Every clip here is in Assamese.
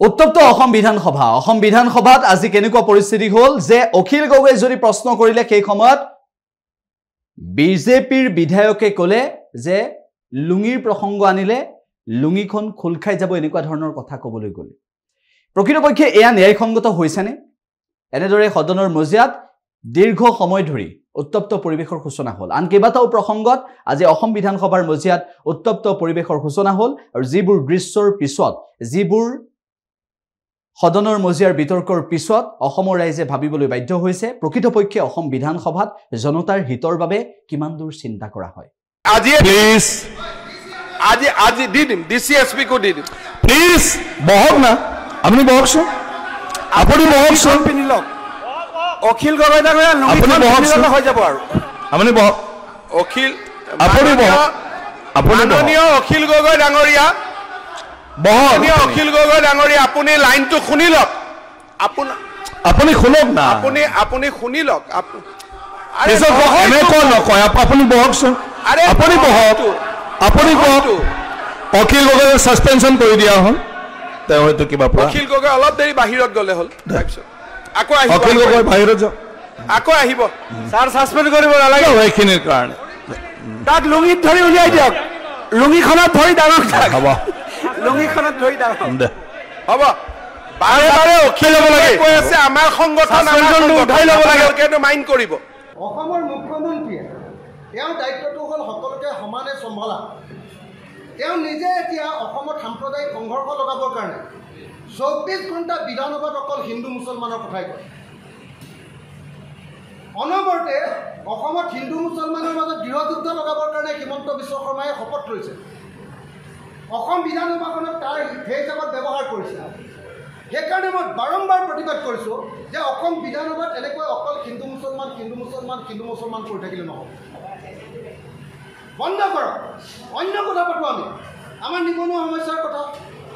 উত্তপ্ত অসম বিধানসভাত আজি কেনেকুৱা পৰিস্থিতি হল যে অখিল গগৈ যদি প্ৰশ্ন কৰিলে সেই সময়ত বিজেপিৰ বিধায়কে ক'লে যে লুঙিৰ প্ৰসংগ আনিলে লুঙিখন খোল খাই যাব এনেকুৱা ধৰণৰ কথা ক'বলৈ গ'লে প্ৰকৃতপক্ষে এয়া ন্যায়সংগত হৈছেনে এনেদৰে সদনৰ মজিয়াত দীৰ্ঘ সময় ধৰি উত্তপ্ত পৰিবেশৰ সূচনা হল আন কেইবাটাও প্ৰসংগত আজি অসম বিধানসভাৰ মজিয়াত উত্তপ্ত পৰিবেশৰ সূচনা হল আৰু যিবোৰ দৃশ্যৰ পিছত যিবোৰ সদনৰ মজিয়াৰ বিতৰ্কৰ পিছত অসমৰ ৰাইজে ভাবিবলৈ বাধ্য হৈছে প্ৰকৃতপক্ষে অসম বিধানসভাত জনতাৰ হিতৰ বাবে কিমান দূৰ চিন্তা কৰা হয় আজি প্লিজ আজি দিম ডিসিএসপি কো দিম প্লিজ বহক না আপনি বহকছোন আপুনি বহকছোন পিনি লওক অখিল গগৈ ডাঙৰীয়া আপুনি বহকছোন হৈ যাব আৰু আপুনি বহক অখিল আপুনি বহক আপুনি মাননীয় অখিল গগৈ ডাঙৰীয়া বহক অখিল গগৈ ডাঙৰীয়া আপুনি লাইনটো শুনি লওক আপুনি শুনক না আপুনি শুনি লওক এনে কোন নকয় আপুনি বহকছোন আপুনি বহক অখিল গগৈ সাসপেনশন কৰি দিয়া হল তেওঁ হয়তো কিবা অখিল গগৈ অলপ দেৰি বাহিৰত গলে হল তাৰপিছত আকৌ আহিব অখিল গগৈ বাহিৰত যাওক আকৌ আহিব স্যাৰ সাসপেন্ড কৰিব নালাগে এইখিনিৰ কাৰণে তাক লুঙিত ধৰি উলিয়াই দিয়ক লুঙিখনত ধৰি ডাঙৰ হ'ব লুঙিখনত ধৰি ডাঙৰ হ'ব বাৰে বাৰে অখিল হ'ব লাগে কৈ আছে আমাৰ সংগঠন উঠাই ল'ব লাগে কিন্তু মাইণ্ড কৰিব অসমৰ মুখ্যমন্ত্ৰীয়ে তেওঁৰ দায়িত্বটো হ'ল সকলোকে সমানে চম্ভালা তেওঁ নিজে এতিয়া অসমত সাম্প্ৰদায়িক সংঘৰ্ষ লগাবৰ কাৰণে 24 ঘণ্টা বিধানসভাত অকল হিন্দু মুছলমানৰ কথাই কয় অনবৰতে অসমত হিন্দু মুছলমানৰ মাজত গৃহযুদ্ধ লগাবৰ কাৰণে হিমন্ত বিশ্ব শৰ্মাই শপত লৈছে অসম বিধানসভাখনক তাৰ হিচাপত ব্যৱহাৰ কৰিছে সেইকাৰণে মই বাৰম্বাৰ প্ৰতিবাদ কৰিছোঁ যে অসম বিধানসভাত এনেকৈ অকল হিন্দু মুছলমান কৰি থাকিলে নহ'ব বন্ধ কৰক অন্য কথা পাতোঁ আমি আমাৰ নিবনুৱা সমস্যাৰ কথা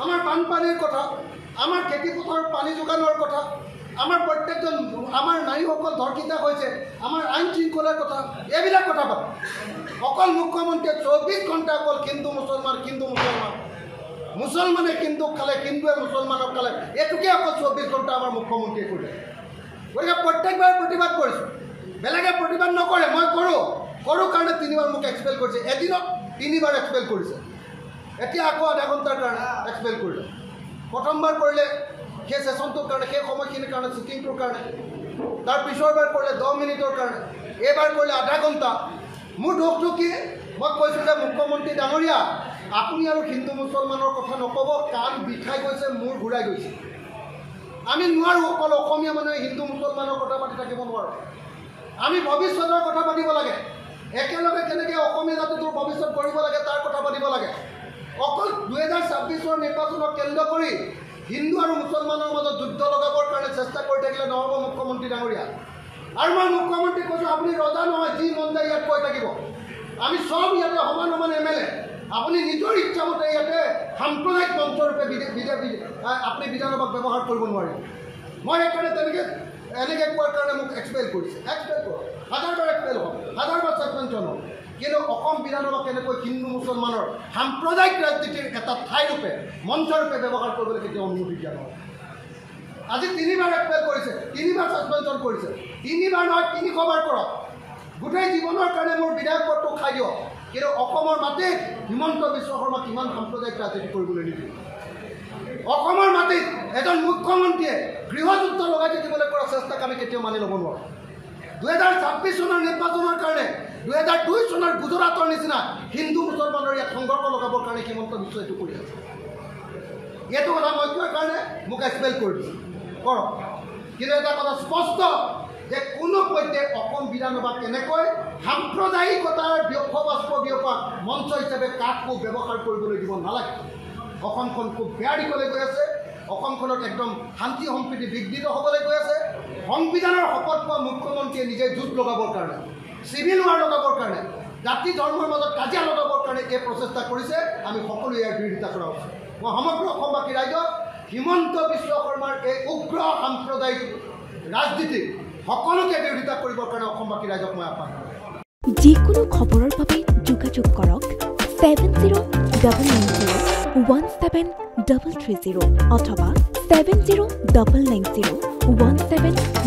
আমাৰ বানপানীৰ কথা আমাৰ খেতিপথাৰ পানী যোগানৰ কথা আমাৰ প্ৰত্যেকজন আমাৰ নাৰীসকল ধৰ্ষিত হৈছে আমাৰ আইন শৃংখলাৰ কথা এইবিলাক কথা পাতোঁ অকল মুখ্যমন্ত্ৰীয়ে 24 ঘণ্টা অকল হিন্দু মুছলমানে হিন্দুক খালে হিন্দুৱে মুছলমানক খালে এইটোকে অকল 24 ঘণ্টা আমাৰ মুখ্যমন্ত্ৰীয়ে কৰিলে গতিকে প্ৰত্যেকবাৰ প্ৰতিবাদ কৰিছোঁ বেলেগে প্ৰতিবাদ নকৰে মই কৰোঁ কাৰণে 3বাৰ মোক এক্সপেল কৰিছে এদিনত 3বাৰ এক্সপেল কৰিছে এতিয়া আকৌ আধা ঘণ্টাৰ কাৰণে এক্সপেল কৰিলে প্ৰথমবাৰ কৰিলে সেই ছেশ্যনটোৰ কাৰণে সেই সময়খিনিৰ কাৰণে ছিটিংটোৰ কাৰণে তাৰ পিছৰবাৰ কৰিলে 10 মিনিটৰ কাৰণে এইবাৰ কৰিলে আধা ঘণ্টা মোৰ দোষটো কি মই কৈছোঁ যে মুখ্যমন্ত্ৰী ডাঙৰীয়া আপুনি আৰু হিন্দু মুছলমানৰ কথা নক'ব কাণ বিষাই গৈছে মূৰ ঘূৰাই গৈছে আমি নোৱাৰোঁ অকল অসমীয়া মানুহে হিন্দু মুছলমানৰ কথা পাতি থাকিব নোৱাৰোঁ আমি ভৱিষ্যতৰ কথা পাতিব লাগে একেলগে কেনেকৈ অসমীয়া জাতিটোৰ ভৱিষ্যত কৰিব লাগে তাৰ কথা পাতিব লাগে অকল 2026 নিৰ্বাচনক কেন্দ্ৰ কৰি হিন্দু আৰু মুছলমানৰ মাজত যুদ্ধ লগাবৰ কাৰণে চেষ্টা কৰি থাকিলে নহ'ব মুখ্যমন্ত্ৰী ডাঙৰীয়া আৰু মই মুখ্যমন্ত্ৰী কৈছোঁ আপুনি ৰজা নহয় যি মন যায় ইয়াত কৈ থাকিব আমি সব ইয়াতে সমান MLA আপুনি নিজৰ ইচ্ছামতে ইয়াতে সাম্প্ৰদায়িক মঞ্চৰূপে আপুনি বিধানসভাক ব্যৱহাৰ কৰিব নোৱাৰিব মই সেইকাৰণে এনেকৈ কোৱাৰ কাৰণে মোক এক্সপেল কৰিছে এক্সপেল কৰক হাজাৰবাৰ এক্সপেল হ'ব হাজাৰবাৰ ছাছপেনশ্যন হ'ব কিন্তু অসম বিধানসভাক কেনেকৈ হিন্দু মুছলমানৰ সাম্প্ৰদায়িক ৰাজনীতিৰ এটা ঠাইৰূপে মঞ্চৰূপে ব্যৱহাৰ কৰিবলৈ কেতিয়াও অনুমতি দিয়া নহয় আজি 3বাৰ এক্সপেল কৰিছে 3বাৰ ছাছপেনশ্যন কৰিছে 3বাৰ নহয় 300বাৰ কৰক গোটেই জীৱনৰ কাৰণে মোৰ বিধায়ক পদটো খাই দিয়ক কিন্তু অসমৰ মাটিত হিমন্ত বিশ্ব শৰ্মাক কিমান সাম্প্ৰদায়িক ৰাজনীতি কৰিবলৈ নিদিয়ে অসমৰ মাটিত এজন মুখ্যমন্ত্ৰীয়ে গৃহযুদ্ধ লগাই থাকিবলৈ কৰা চেষ্টাক আমি কেতিয়াও মানি ল'ব নোৱাৰোঁ 2026 চনৰ নিৰ্বাচনৰ কাৰণে 2002 চনৰ গুজৰাটৰ নিচিনা হিন্দু মুছলমানৰ ইয়াত সংঘৰ্ষ লগাবৰ কাৰণে হিমন্ত বিশ্ব এইটো কৰি আছে এইটো কথা মই কোৱাৰ কাৰণে মোক এক্সপেল কৰি দিছোঁ কৰক কিন্তু এটা কথা স্পষ্ট যে কোনো পৰ্যায়ে অসম বিধানসভা কেনেকৈ সাম্প্ৰদায়িকতাৰ ব্যক্তবাস্প বিয়পা মঞ্চ হিচাপে কাকো ব্যৱহাৰ কৰিবলৈ দিব নালাগে অসমখন খুব বেয়া দিশলৈ গৈ আছে অসমখনত একদম শান্তি সম্প্ৰীতি বিঘ্নিত হ'বলৈ গৈ আছে সংবিধানৰ শপত পোৱা মুখ্যমন্ত্ৰীয়ে নিজে যুঁজ লগাবৰ কাৰণে চিভিল ৱাৰ লগাবৰ কাৰণে জাতি ধৰ্মৰ মাজত কাজিয়া লগাবৰ কাৰণে এই প্ৰচেষ্টা কৰিছে আমি সকলোৱে ইয়াৰ বিৰোধিতা কৰা উচিত মই সমগ্ৰ অসমবাসী ৰাইজক হিমন্ত বিশ্ব শৰ্মাৰ এই উগ্ৰ সাম্প্ৰদায়িক ৰাজনীতি সকলোকে বিৰোধিতা কৰিবৰ কাৰণে অসমবাসী ৰাইজক মই আহ্বান কৰিছোঁ যিকোনো খবৰৰ বাবে যোগাযোগ কৰক 709901 73030 অথবা 7099017999